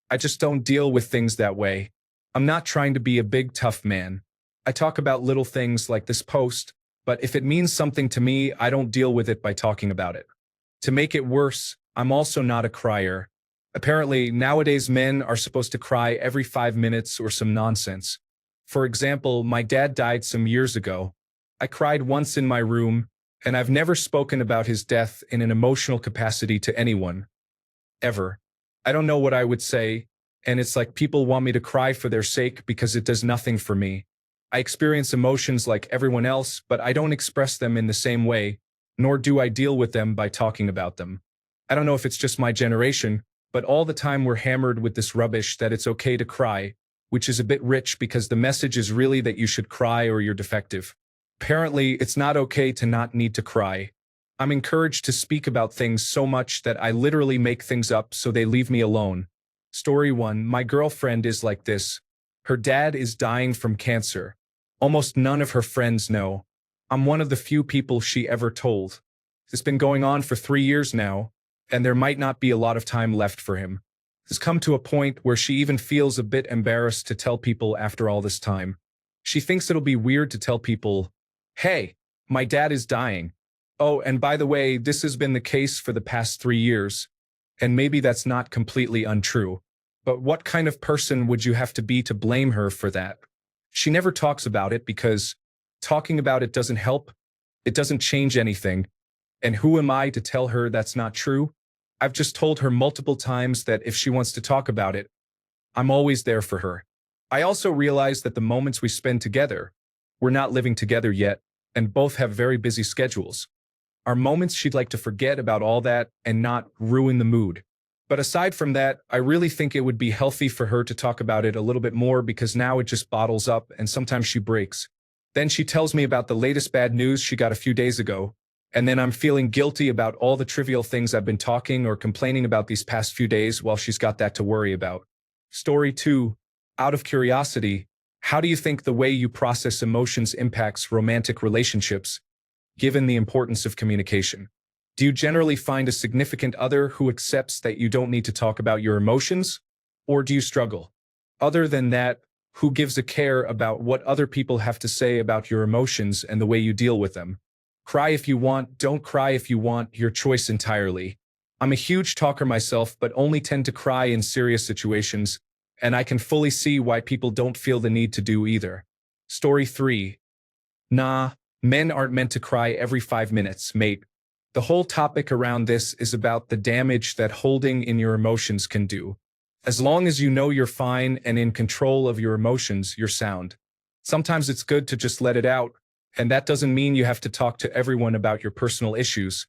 I just don't deal with things that way. I'm not trying to be a big tough man. I talk about little things like this post, but if it means something to me, I don't deal with it by talking about it. To make it worse, I'm also not a crier. Apparently, nowadays men are supposed to cry every 5 minutes or some nonsense. For example, my dad died some years ago. I cried once in my room, and I've never spoken about his death in an emotional capacity to anyone. Ever. I don't know what I would say, and it's like people want me to cry for their sake because it does nothing for me. I experience emotions like everyone else, but I don't express them in the same way, nor do I deal with them by talking about them. I don't know if it's just my generation, but all the time we're hammered with this rubbish that it's okay to cry, which is a bit rich because the message is really that you should cry or you're defective. Apparently, it's not okay to not need to cry. I'm encouraged to speak about things so much that I literally make things up so they leave me alone. Story 1. My girlfriend is like this. Her dad is dying from cancer. Almost none of her friends know. I'm one of the few people she ever told. It's been going on for 3 years now, and there might not be a lot of time left for him. It's come to a point where she even feels a bit embarrassed to tell people after all this time. She thinks it'll be weird to tell people, "Hey, my dad is dying. Oh, and by the way, this has been the case for the past 3 years." And maybe that's not completely untrue. But what kind of person would you have to be to blame her for that? She never talks about it because talking about it doesn't help. It doesn't change anything. And who am I to tell her that's not true? I've just told her multiple times that if she wants to talk about it, I'm always there for her. I also realize that the moments we spend together, we're not living together yet, and both have very busy schedules. Are moments she'd like to forget about all that and not ruin the mood. But aside from that, I really think it would be healthy for her to talk about it a little bit more because now it just bottles up and sometimes she breaks. Then she tells me about the latest bad news she got a few days ago, and then I'm feeling guilty about all the trivial things I've been talking or complaining about these past few days while she's got that to worry about. Story 2. Out of curiosity, how do you think the way you process emotions impacts romantic relationships, given the importance of communication? Do you generally find a significant other who accepts that you don't need to talk about your emotions? Or do you struggle? Other than that, who gives a care about what other people have to say about your emotions and the way you deal with them? Cry if you want, don't cry if you want, your choice entirely. I'm a huge talker myself, but only tend to cry in serious situations, and I can fully see why people don't feel the need to do either. Story 3. Nah, men aren't meant to cry every 5 minutes, mate. The whole topic around this is about the damage that holding in your emotions can do. As long as you know you're fine and in control of your emotions, you're sound. Sometimes it's good to just let it out, and that doesn't mean you have to talk to everyone about your personal issues.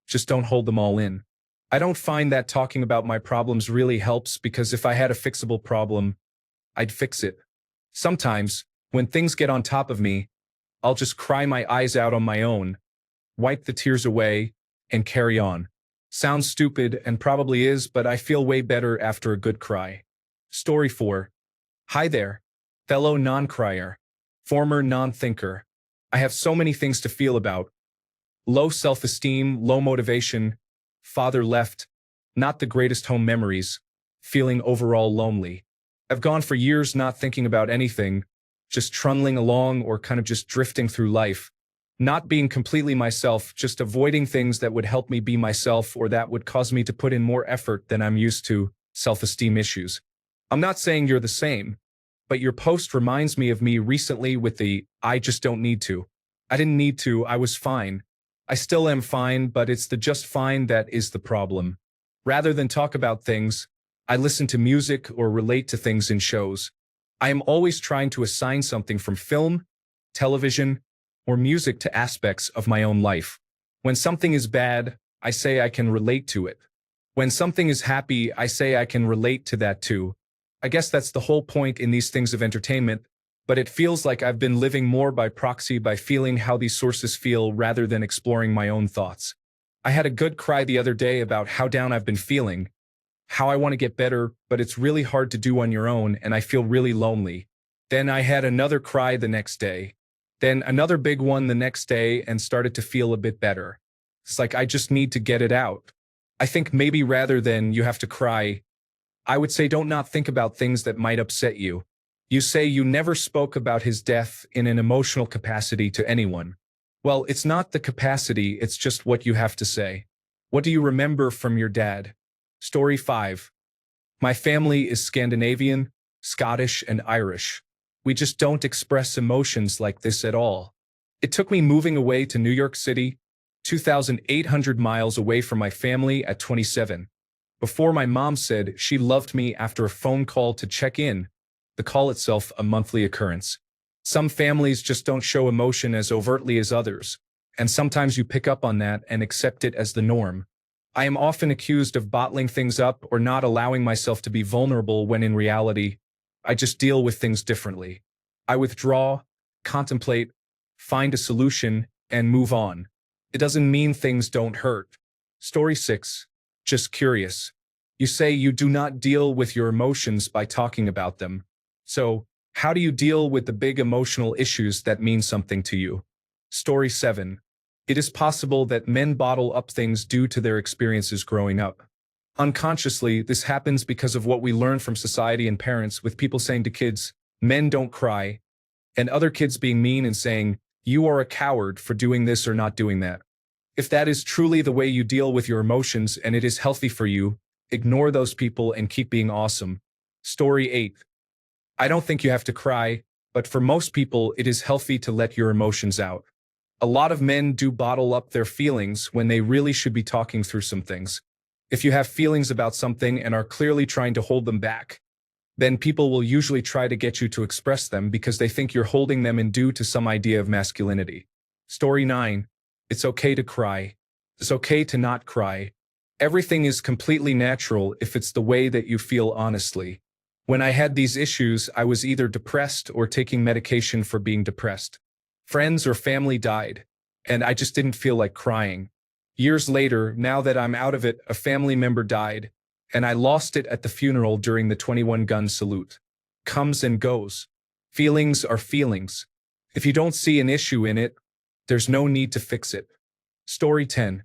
Just don't hold them all in. I don't find that talking about my problems really helps because if I had a fixable problem, I'd fix it. Sometimes, when things get on top of me, I'll just cry my eyes out on my own, wipe the tears away, and carry on. Sounds stupid and probably is, but I feel way better after a good cry. Story 4. Hi there, fellow non-crier, former non-thinker. I have so many things to feel about. Low self-esteem, low motivation, father left, not the greatest home memories, feeling overall lonely. I've gone for years not thinking about anything, just trundling along or kind of just drifting through life. Not being completely myself, just avoiding things that would help me be myself or that would cause me to put in more effort than I'm used to, self-esteem issues. I'm not saying you're the same, but your post reminds me of me recently with the, "I just don't need to." I didn't need to, I was fine. I still am fine, but it's the just fine that is the problem. Rather than talk about things, I listen to music or relate to things in shows. I am always trying to assign something from film, television, or music to aspects of my own life. When something is bad, I say I can relate to it. When something is happy, I say I can relate to that too. I guess that's the whole point in these things of entertainment, but it feels like I've been living more by proxy by feeling how these sources feel rather than exploring my own thoughts. I had a good cry the other day about how down I've been feeling, how I want to get better, but it's really hard to do on your own and I feel really lonely. Then I had another cry the next day. Then another big one the next day and started to feel a bit better. It's like I just need to get it out. I think maybe rather than you have to cry, I would say don't not think about things that might upset you. You say you never spoke about his death in an emotional capacity to anyone. Well, it's not the capacity, it's just what you have to say. What do you remember from your dad? Story 5. My family is Scandinavian, Scottish, and Irish. We just don't express emotions like this at all. It took me moving away to New York City, 2,800 miles away from my family at 27. Before my mom said she loved me after a phone call to check in, the call itself a monthly occurrence. Some families just don't show emotion as overtly as others, and sometimes you pick up on that and accept it as the norm. I am often accused of bottling things up or not allowing myself to be vulnerable when in reality, I just deal with things differently. I withdraw, contemplate, find a solution, and move on. It doesn't mean things don't hurt. Story 6. Just curious. You say you do not deal with your emotions by talking about them. So, how do you deal with the big emotional issues that mean something to you? Story 7. It is possible that men bottle up things due to their experiences growing up. Unconsciously, this happens because of what we learn from society and parents, with people saying to kids, "Men don't cry," and other kids being mean and saying, "You are a coward for doing this or not doing that." If that is truly the way you deal with your emotions and it is healthy for you, ignore those people and keep being awesome. Story 8. I don't think you have to cry, but for most people, it is healthy to let your emotions out. A lot of men do bottle up their feelings when they really should be talking through some things. If you have feelings about something and are clearly trying to hold them back, then people will usually try to get you to express them because they think you're holding them in due to some idea of masculinity. Story 9. It's okay to cry. It's okay to not cry. Everything is completely natural if it's the way that you feel honestly. When I had these issues, I was either depressed or taking medication for being depressed. Friends or family died, and I just didn't feel like crying. Years later, now that I'm out of it, a family member died, and I lost it at the funeral during the 21-gun salute. Comes and goes. Feelings are feelings. If you don't see an issue in it, there's no need to fix it. Story 10.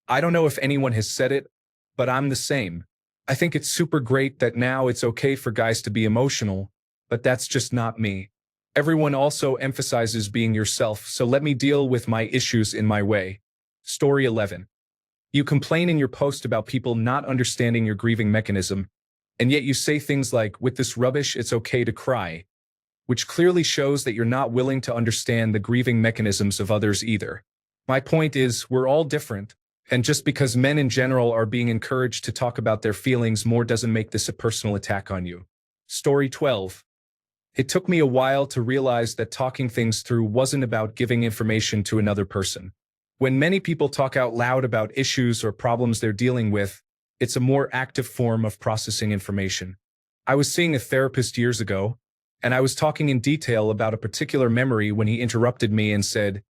I don't know if anyone has said it, but I'm the same. I think it's super great that now it's okay for guys to be emotional, but that's just not me. Everyone also emphasizes being yourself, so let me deal with my issues in my way. Story 11. You complain in your post about people not understanding your grieving mechanism, and yet you say things like, "With this rubbish, it's okay to cry," which clearly shows that you're not willing to understand the grieving mechanisms of others either. My point is, we're all different, and just because men in general are being encouraged to talk about their feelings more doesn't make this a personal attack on you. Story 12. It took me a while to realize that talking things through wasn't about giving information to another person. When many people talk out loud about issues or problems they're dealing with, it's a more active form of processing information. I was seeing a therapist years ago, and I was talking in detail about a particular memory when he interrupted me and said,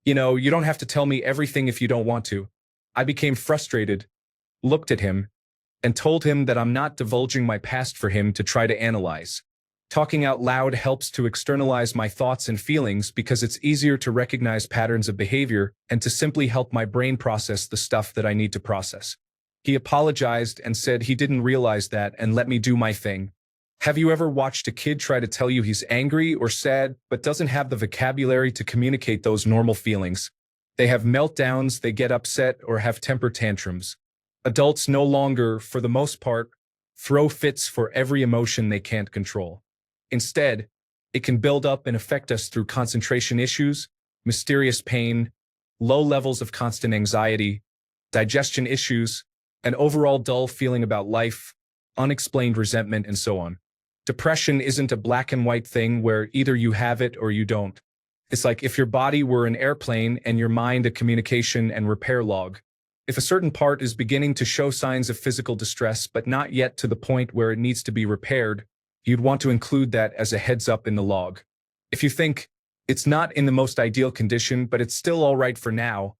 "You know, you don't have to tell me everything if you don't want to." I became frustrated, looked at him, and told him that I'm not divulging my past for him to try to analyze. Talking out loud helps to externalize my thoughts and feelings because it's easier to recognize patterns of behavior and to simply help my brain process the stuff that I need to process. He apologized and said he didn't realize that and let me do my thing. Have you ever watched a kid try to tell you he's angry or sad but doesn't have the vocabulary to communicate those normal feelings? They have meltdowns, they get upset, or have temper tantrums. Adults no longer, for the most part, throw fits for every emotion they can't control. Instead, it can build up and affect us through concentration issues, mysterious pain, low levels of constant anxiety, digestion issues, an overall dull feeling about life, unexplained resentment, and so on. Depression isn't a black and white thing where either you have it or you don't. It's like if your body were an airplane and your mind a communication and repair log. If a certain part is beginning to show signs of physical distress but not yet to the point where it needs to be repaired, you'd want to include that as a heads up in the log. If you think it's not in the most ideal condition but it's still all right for now,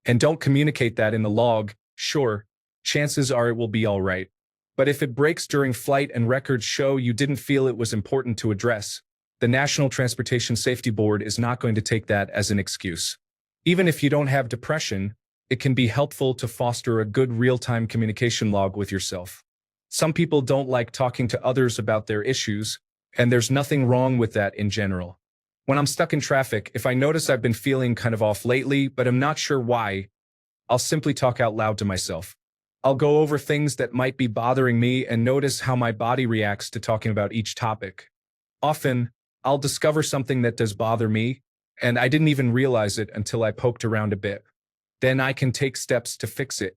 and don't communicate that in the log, sure, chances are it will be all right. But if it breaks during flight and records show you didn't feel it was important to address, the National Transportation Safety Board is not going to take that as an excuse. Even if you don't have depression, it can be helpful to foster a good real-time communication log with yourself. Some people don't like talking to others about their issues, and there's nothing wrong with that in general. When I'm stuck in traffic, if I notice I've been feeling kind of off lately, but I'm not sure why, I'll simply talk out loud to myself. I'll go over things that might be bothering me and notice how my body reacts to talking about each topic. Often, I'll discover something that does bother me, and I didn't even realize it until I poked around a bit. Then I can take steps to fix it.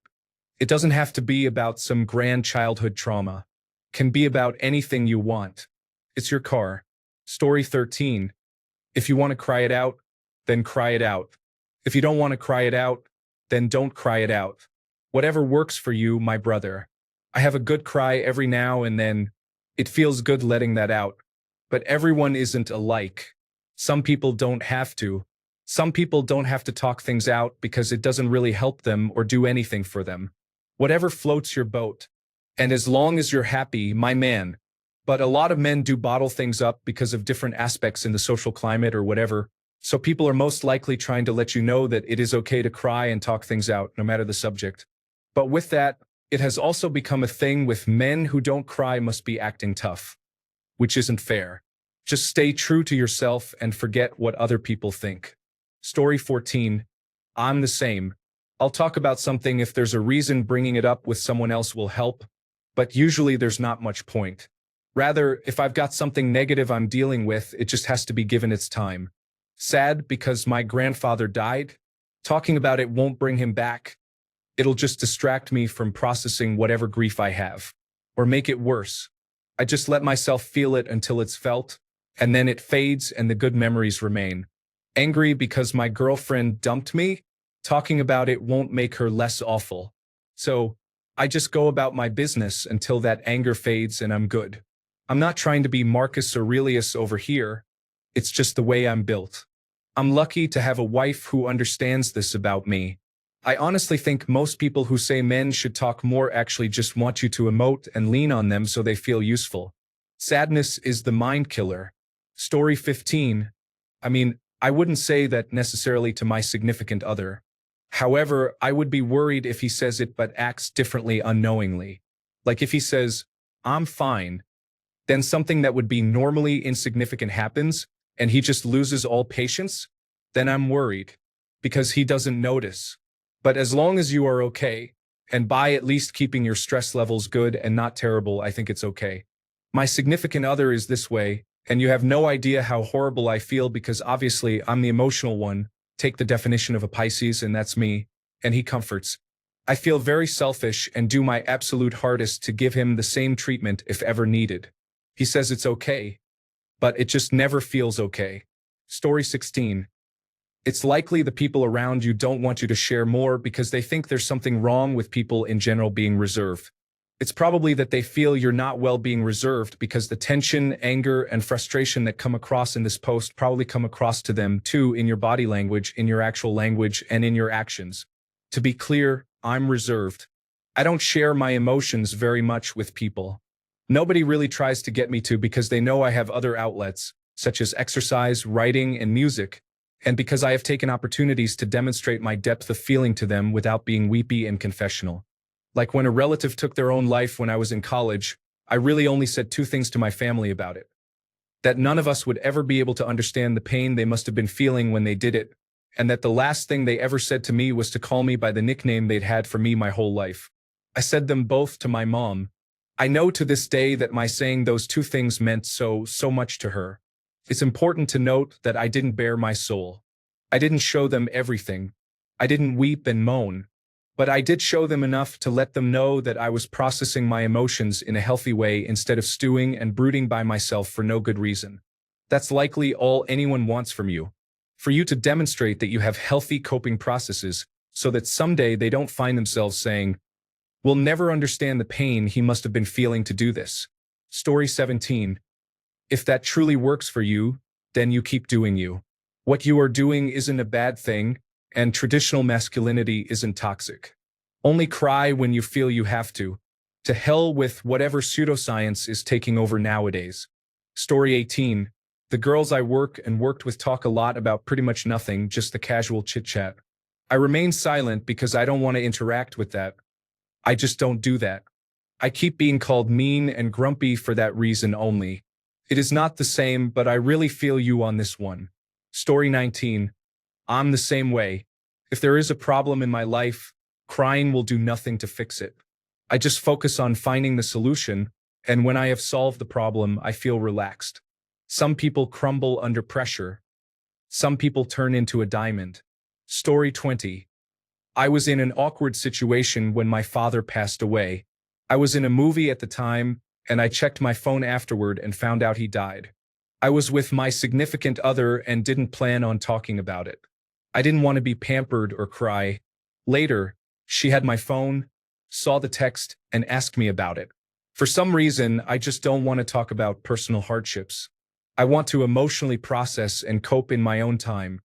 It doesn't have to be about some grand childhood trauma. It can be about anything you want. It's your car. Story 13. If you want to cry it out, then cry it out. If you don't want to cry it out, then don't cry it out. Whatever works for you, my brother. I have a good cry every now and then. It feels good letting that out. But everyone isn't alike. Some people don't have to. Some people don't have to talk things out because it doesn't really help them or do anything for them. Whatever floats your boat. And as long as you're happy, my man. But a lot of men do bottle things up because of different aspects in the social climate or whatever. So people are most likely trying to let you know that it is okay to cry and talk things out, no matter the subject. But with that, it has also become a thing with men who don't cry must be acting tough, which isn't fair. Just stay true to yourself and forget what other people think. Story 14. I'm the same. I'll talk about something if there's a reason bringing it up with someone else will help, but usually there's not much point. Rather, if I've got something negative I'm dealing with, it just has to be given its time. Sad because my grandfather died? Talking about it won't bring him back. It'll just distract me from processing whatever grief I have. Or make it worse. I just let myself feel it until it's felt, and then it fades and the good memories remain. Angry because my girlfriend dumped me? Talking about it won't make her less awful. So, I just go about my business until that anger fades and I'm good. I'm not trying to be Marcus Aurelius over here. It's just the way I'm built. I'm lucky to have a wife who understands this about me. I honestly think most people who say men should talk more actually just want you to emote and lean on them so they feel useful. Sadness is the mind killer. Story 15. I wouldn't say that necessarily to my significant other. However, I would be worried if he says it but acts differently unknowingly. Like if he says, I'm fine, then something that would be normally insignificant happens, and he just loses all patience, then I'm worried, because he doesn't notice. But as long as you are okay, and by at least keeping your stress levels good and not terrible, I think it's okay. My significant other is this way, and you have no idea how horrible I feel because obviously I'm the emotional one. Take the definition of a Pisces, and that's me, and he comforts. I feel very selfish and do my absolute hardest to give him the same treatment if ever needed. He says it's okay, but it just never feels okay. Story 16. It's likely the people around you don't want you to share more because they think there's something wrong with people in general being reserved. It's probably that they feel you're not well being reserved because the tension, anger, and frustration that come across in this post probably come across to them too in your body language, in your actual language, and in your actions. To be clear, I'm reserved. I don't share my emotions very much with people. Nobody really tries to get me to because they know I have other outlets, such as exercise, writing, and music, and because I have taken opportunities to demonstrate my depth of feeling to them without being weepy and confessional. Like when a relative took their own life when I was in college, I really only said two things to my family about it. That none of us would ever be able to understand the pain they must have been feeling when they did it, and that the last thing they ever said to me was to call me by the nickname they'd had for me my whole life. I said them both to my mom. I know to this day that my saying those two things meant so much to her. It's important to note that I didn't bare my soul. I didn't show them everything. I didn't weep and moan. But I did show them enough to let them know that I was processing my emotions in a healthy way instead of stewing and brooding by myself for no good reason. That's likely all anyone wants from you. For you to demonstrate that you have healthy coping processes so that someday they don't find themselves saying, "We'll never understand the pain he must have been feeling to do this." Story 17. If that truly works for you, then you keep doing you. What you are doing isn't a bad thing, and traditional masculinity isn't toxic. Only cry when you feel you have to. To hell with whatever pseudoscience is taking over nowadays. Story 18. The girls I work and worked with talk a lot about pretty much nothing, just the casual chit-chat. I remain silent because I don't want to interact with that. I just don't do that. I keep being called mean and grumpy for that reason only. It is not the same, but I really feel you on this one. Story 19. I'm the same way. If there is a problem in my life, crying will do nothing to fix it. I just focus on finding the solution, and when I have solved the problem, I feel relaxed. Some people crumble under pressure. Some people turn into a diamond. Story 20. I was in an awkward situation when my father passed away. I was in a movie at the time, and I checked my phone afterward and found out he died. I was with my significant other and didn't plan on talking about it. I didn't want to be pampered or cry. Later, she had my phone, saw the text, and asked me about it. For some reason, I just don't want to talk about personal hardships. I want to emotionally process and cope in my own time.